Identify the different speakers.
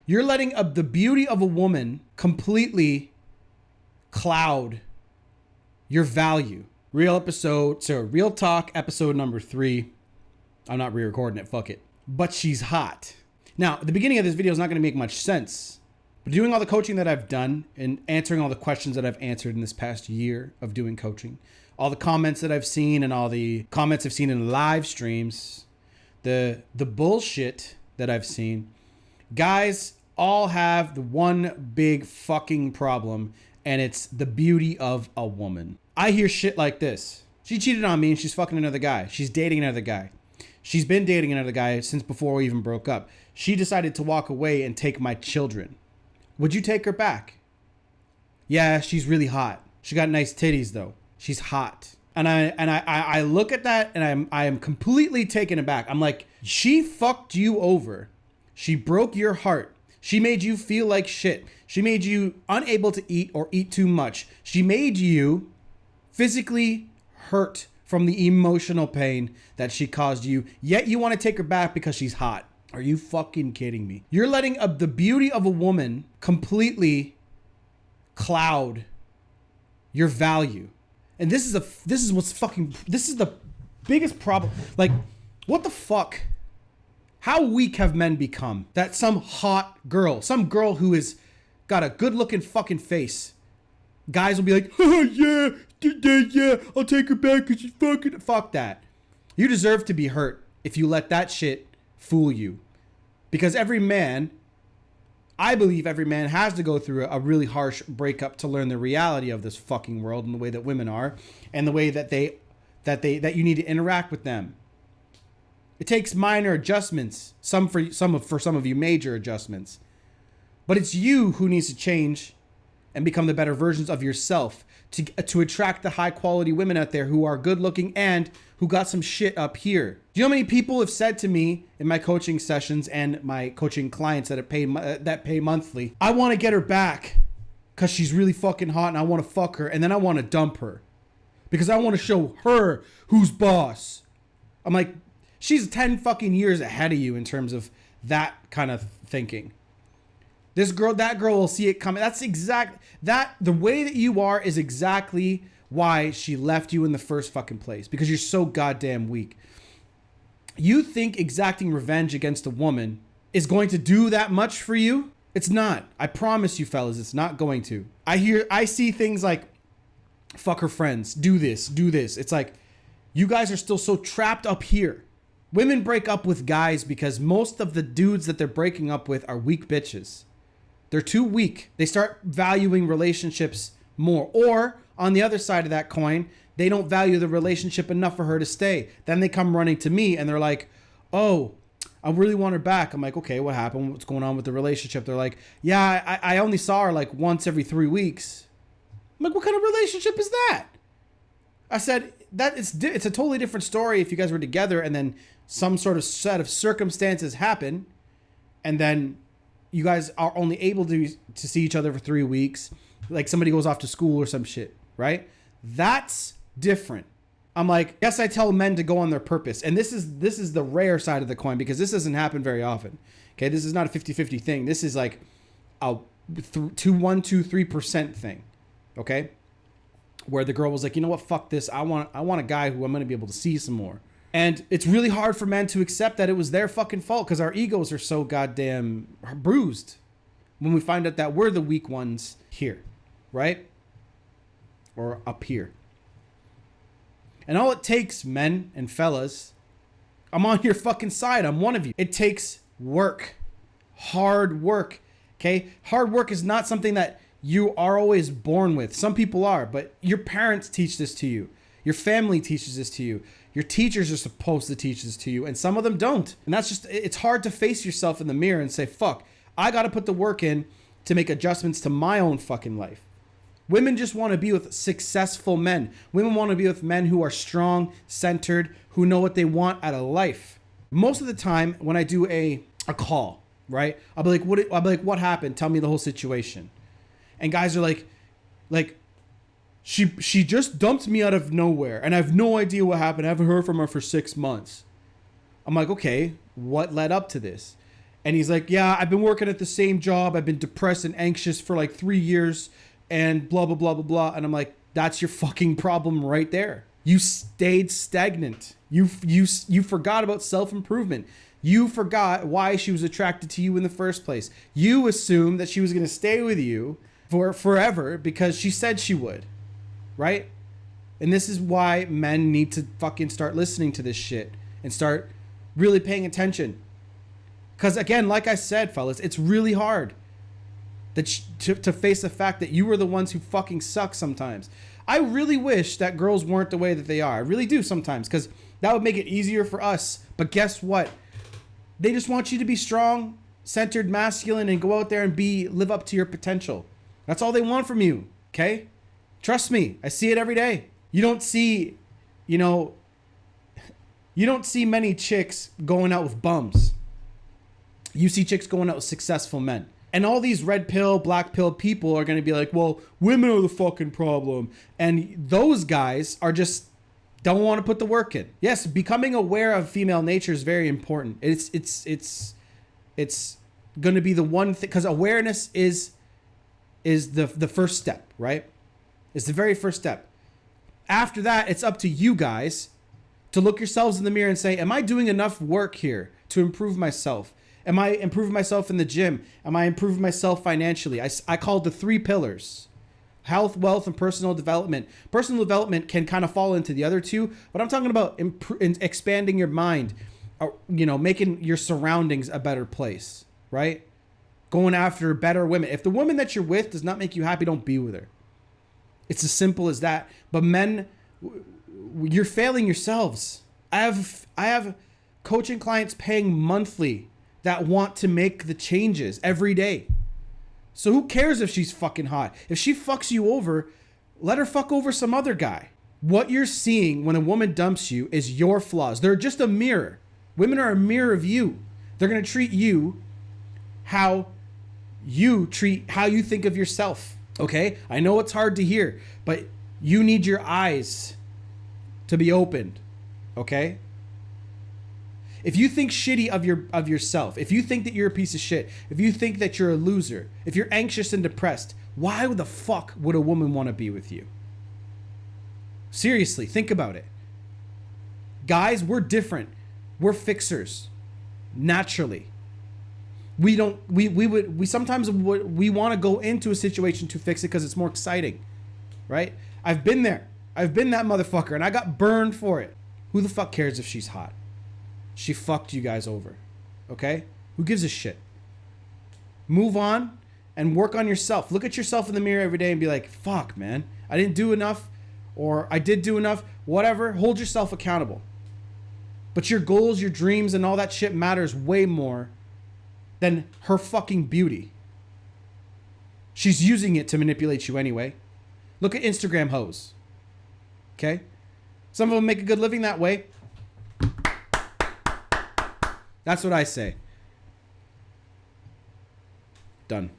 Speaker 1: You're letting the beauty of a woman completely cloud your value. Real talk episode number 3. I'm not re-recording it, fuck it. But she's hot. Now, the beginning of this video is not going to make much sense. But doing all the coaching that I've done and answering all the questions that I've answered in this past year of doing coaching, all the comments that I've seen and all the comments I've seen in live streams, the bullshit that I've seen, guys all have the one big fucking problem, and it's the beauty of a woman. I hear shit like this. She cheated on me and she's fucking another guy. She's dating another guy. She's been dating another guy since before we even broke up. She decided to walk away and take my children. Would you take her back? Yeah, she's really hot. She got nice titties though. She's hot. And I look at that and I am completely taken aback. I'm like, she fucked you over. She broke your heart. She made you feel like shit. She made you unable to eat or eat too much. She made you physically hurt from the emotional pain that she caused you. Yet you want to take her back because she's hot. Are you fucking kidding me? You're letting the beauty of a woman completely cloud your value. And this is the biggest problem. Like, what the fuck? How weak have men become that some hot girl, some girl who is got a good looking fucking face, guys will be like, oh yeah, I'll take her back because she's fucking, fuck that. You deserve to be hurt if you let that shit fool you. Because every man, I believe every man has to go through a really harsh breakup to learn the reality of this fucking world and the way that women are and the way that you need to interact with them. It takes minor adjustments, some for some of you major adjustments. But it's you who needs to change and become the better versions of yourself to attract the high quality women out there who are good looking and who got some shit up here. Do you know how many people have said to me in my coaching sessions and my coaching clients that pay monthly, I want to get her back because she's really fucking hot and I want to fuck her and then I want to dump her because I want to show her who's boss. I'm like, she's 10 fucking years ahead of you in terms of that kind of thinking. That girl will see it coming. The way that you are is exactly why she left you in the first fucking place, because you're so goddamn weak. You think exacting revenge against a woman is going to do that much for you? It's not. I promise you fellas, it's not going to. I see things like, fuck her friends, do this. It's like, you guys are still so trapped up here. Women break up with guys because most of the dudes that they're breaking up with are weak bitches. They're too weak. They start valuing relationships more. Or on the other side of that coin, they don't value the relationship enough for her to stay. Then they come running to me and they're like, oh, I really want her back. I'm like, okay, what happened? What's going on with the relationship? They're like, yeah, I only saw her like once every 3 weeks. I'm like, what kind of relationship is that? I said, it's a totally different story if you guys were together and then some sort of set of circumstances happen and then you guys are only able to see each other for 3 weeks. Like somebody goes off to school or some shit, right? That's different. I'm like, yes, I tell men to go on their purpose. And this is the rare side of the coin because this doesn't happen very often. Okay, this is not a 50-50 thing. This is like a 3% thing. Okay? Where the girl was like, you know what, fuck this. I want a guy who I'm going to be able to see some more. And it's really hard for men to accept that it was their fucking fault because our egos are so goddamn bruised when we find out that we're the weak ones here, right? Or up here. And all it takes, men and fellas, I'm on your fucking side. I'm one of you. It takes work. Hard work. Okay? Hard work is not something that you are always born with. Some people are, but your parents teach this to you. Your family teaches this to you. Your teachers are supposed to teach this to you, and some of them don't. And that's just, it's hard to face yourself in the mirror and say, fuck, I got to put the work in to make adjustments to my own fucking life. Women just want to be with successful men. Women want to be with men who are strong, centered, who know what they want out of life. Most of the time when I do a call, right? I'll be like, what happened? Tell me the whole situation. And guys are like, she just dumped me out of nowhere and I have no idea what happened. I haven't heard from her for 6 months. I'm like, okay, what led up to this? And he's like, yeah, I've been working at the same job. I've been depressed and anxious for like 3 years and blah, blah, blah, blah, blah. And I'm like, that's your fucking problem right there. You stayed stagnant. You forgot about self-improvement. You forgot why she was attracted to you in the first place. You assumed that she was going to stay with you for forever because she said she would, right? And this is why men need to fucking start listening to this shit and start really paying attention. Because again, like I said, fellas, it's really hard to face the fact that you are the ones who fucking suck sometimes. I really wish that girls weren't the way that they are. I really do sometimes, because that would make it easier for us. But guess what? They just want you to be strong, centered, masculine, and go out there and live up to your potential. That's all they want from you, okay? Trust me, I see it every day. You don't see many chicks going out with bums. You see chicks going out with successful men. And all these red pill, black pill people are going to be like, well, women are the fucking problem. And those guys are just don't want to put the work in. Yes, becoming aware of female nature is very important. It's going to be the one thing, because awareness is the first step, right? It's the very first step. After that, it's up to you guys to look yourselves in the mirror and say, am I doing enough work here to improve myself? Am I improving myself in the gym? Am I improving myself financially? I call it the 3 pillars: health, wealth, and personal development. Personal development can kind of fall into the other 2, but I'm talking about expanding your mind, making your surroundings a better place, right? Going after better women. If the woman that you're with does not make you happy, don't be with her. It's as simple as that. But men, you're failing yourselves. I have coaching clients paying monthly that want to make the changes every day. So who cares if she's fucking hot? If she fucks you over, let her fuck over some other guy. What you're seeing when a woman dumps you is your flaws. They're just a mirror. Women are a mirror of you. They're going to treat you how you think of yourself. Okay? I know it's hard to hear, but you need your eyes to be opened. Okay? If you think shitty of yourself, if you think that you're a piece of shit, if you think that you're a loser, if you're anxious and depressed, why the fuck would a woman want to be with you? Seriously, think about it. Guys, we're different. We're fixers. Naturally. We sometimes want to go into a situation to fix it because it's more exciting. Right? I've been there. I've been that motherfucker and I got burned for it. Who the fuck cares if she's hot? She fucked you guys over. Okay? Who gives a shit? Move on and work on yourself. Look at yourself in the mirror every day and be like, fuck, man. I didn't do enough, or I did do enough. Whatever. Hold yourself accountable. But your goals, your dreams, and all that shit matters way more than her fucking beauty. She's using it to manipulate you anyway. Look at Instagram hoes. Okay? Some of them make a good living that way. That's what I say. Done.